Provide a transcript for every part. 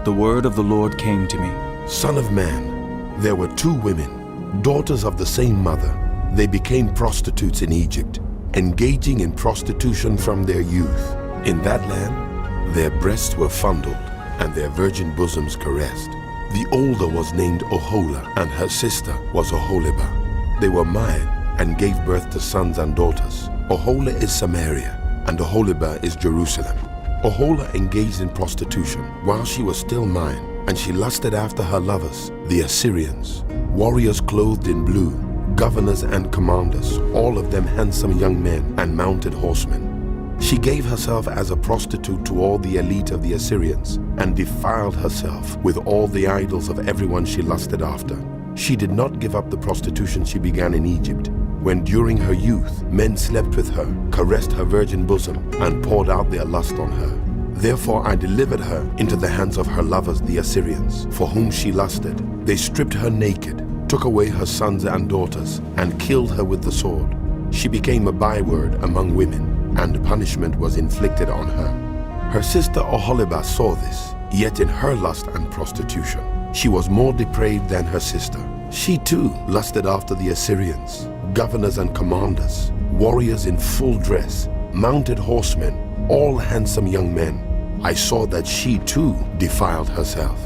the word of the Lord came to me. Son of man, there were two women, daughters of the same mother. They became prostitutes in Egypt, engaging in prostitution from their youth. In that land, their breasts were fondled and their virgin bosoms caressed. The older was named Ohola, and her sister was Oholibah. They were married and gave birth to sons and daughters. Ohola is Samaria, and Oholibah is Jerusalem. Ohola engaged in prostitution while she was still mine, and she lusted after her lovers, the Assyrians, warriors clothed in blue, governors and commanders, all of them handsome young men and mounted horsemen. She gave herself as a prostitute to all the elite of the Assyrians and defiled herself with all the idols of everyone she lusted after. She did not give up the prostitution she began in Egypt, when during her youth men slept with her, caressed her virgin bosom, and poured out their lust on her. Therefore I delivered her into the hands of her lovers, the Assyrians, for whom she lusted. They stripped her naked, took away her sons and daughters, and killed her with the sword. She became a byword among women, and punishment was inflicted on her. Her sister Oholibah saw this, yet in her lust and prostitution, she was more depraved than her sister. She too lusted after the Assyrians, governors and commanders, warriors in full dress, mounted horsemen, all handsome young men. I saw that she too defiled herself.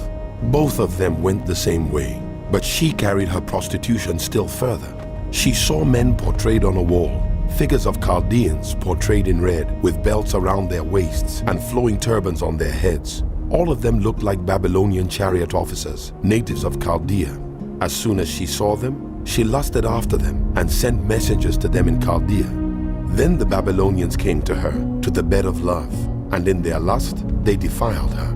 Both of them went the same way, but she carried her prostitution still further. She saw men portrayed on a wall, figures of Chaldeans portrayed in red, with belts around their waists and flowing turbans on their heads. All of them looked like Babylonian chariot officers, natives of Chaldea. As soon as she saw them, she lusted after them and sent messengers to them in Chaldea. Then the Babylonians came to her, to the bed of love, and in their lust they defiled her.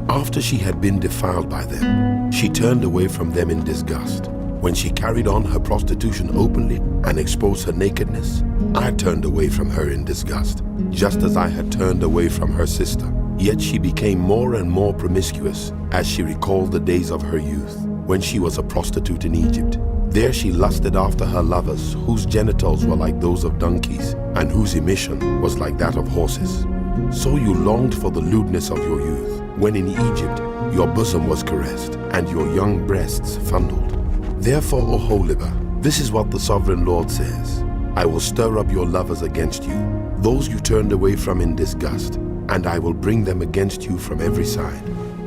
After she had been defiled by them, she turned away from them in disgust. When she carried on her prostitution openly and exposed her nakedness, I turned away from her in disgust, just as I had turned away from her sister. Yet she became more and more promiscuous as she recalled the days of her youth, when she was a prostitute in Egypt. There she lusted after her lovers, whose genitals were like those of donkeys, and whose emission was like that of horses. So you longed for the lewdness of your youth, when in Egypt your bosom was caressed, and your young breasts fondled. Therefore, Oholibah, this is what the Sovereign Lord says: I will stir up your lovers against you, those you turned away from in disgust, and I will bring them against you from every side,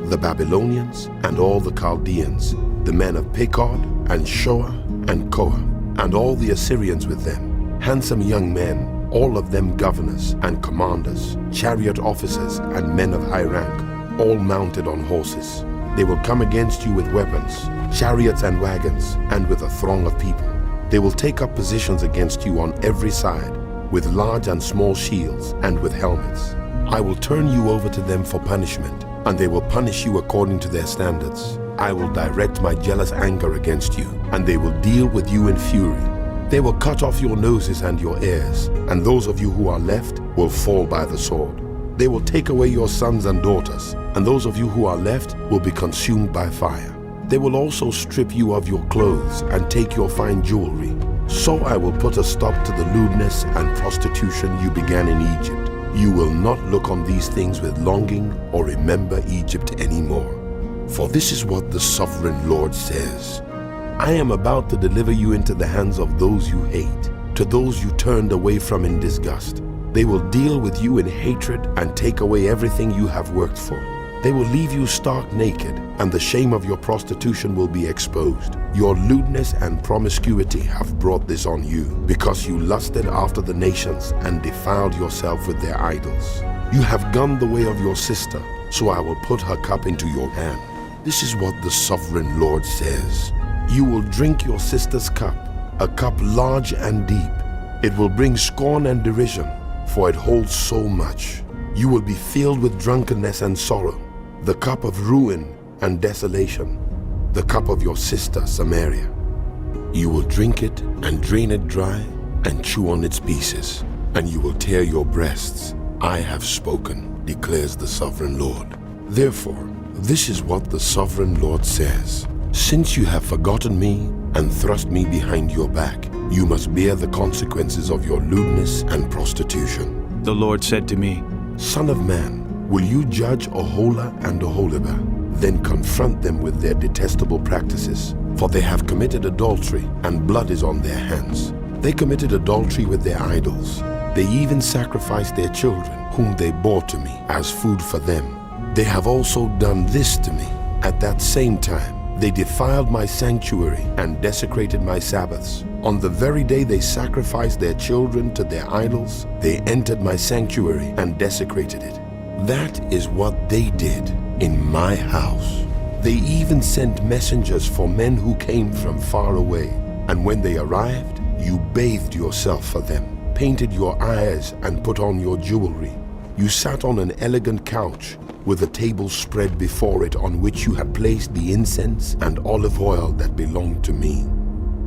the Babylonians and all the Chaldeans, the men of Pekod and Shoah and Koah, and all the Assyrians with them, handsome young men, all of them governors and commanders, chariot officers and men of high rank, all mounted on horses. They will come against you with weapons, chariots and wagons, and with a throng of people. They will take up positions against you on every side, with large and small shields and with helmets. I will turn you over to them for punishment, and they will punish you according to their standards. I will direct my jealous anger against you, and they will deal with you in fury. They will cut off your noses and your ears, and those of you who are left will fall by the sword. They will take away your sons and daughters, and those of you who are left will be consumed by fire. They will also strip you of your clothes and take your fine jewelry. So I will put a stop to the lewdness and prostitution you began in Egypt. You will not look on these things with longing or remember Egypt anymore. For this is what the Sovereign Lord says: I am about to deliver you into the hands of those you hate, to those you turned away from in disgust. They will deal with you in hatred and take away everything you have worked for. They will leave you stark naked, and the shame of your prostitution will be exposed. Your lewdness and promiscuity have brought this on you, because you lusted after the nations and defiled yourself with their idols. You have gone the way of your sister, so I will put her cup into your hand. This is what the Sovereign Lord says: You will drink your sister's cup, a cup large and deep. It will bring scorn and derision, for it holds so much. You will be filled with drunkenness and sorrow, the cup of ruin and desolation, the cup of your sister Samaria. You will drink it and drain it dry and chew on its pieces, and you will tear your breasts. I have spoken, declares the Sovereign Lord. Therefore, this is what the Sovereign Lord says: Since you have forgotten me and thrust me behind your back, you must bear the consequences of your lewdness and prostitution. The Lord said to me, Son of man, will you judge Ohola and Oholibah? then confront them with their detestable practices, for they have committed adultery, and blood is on their hands. They committed adultery with their idols. They even sacrificed their children, whom they bore to me, as food for them. They have also done this to me. At that same time, they defiled my sanctuary and desecrated my Sabbaths. On the very day they sacrificed their children to their idols, they entered my sanctuary and desecrated it. That is what they did in my house. They even sent messengers for men who came from far away. And when they arrived, you bathed yourself for them, painted your eyes and put on your jewelry. You sat on an elegant couch with a table spread before it on which you had placed the incense and olive oil that belonged to me.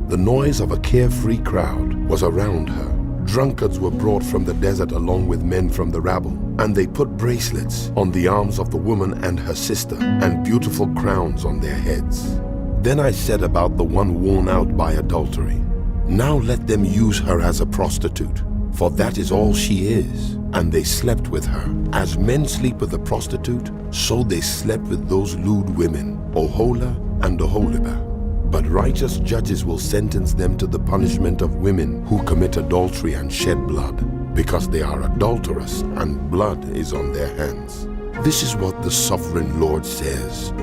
The noise of a carefree crowd was around her. Drunkards were brought from the desert along with men from the rabble, and they put bracelets on the arms of the woman and her sister, and beautiful crowns on their heads. Then I said about the one worn out by adultery, now let them use her as a prostitute, for that is all she is. And they slept with her. As men sleep with a prostitute, so they slept with those lewd women, Oholah and Oholibah. But righteous judges will sentence them to the punishment of women who commit adultery and shed blood, because they are adulterous and blood is on their hands. This is what the sovereign Lord says.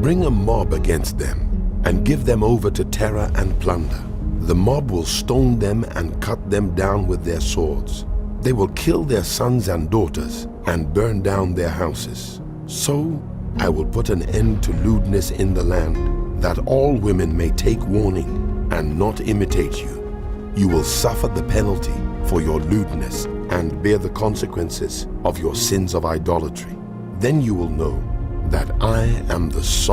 Bring a mob against them and give them over to terror and plunder. The mob will stone them and cut them down with their swords. They will kill their sons and daughters and burn down their houses. So I will put an end to lewdness in the land, that all women may take warning and not imitate you. You will suffer the penalty for your lewdness and bear the consequences of your sins of idolatry. Then you will know that I am the sovereign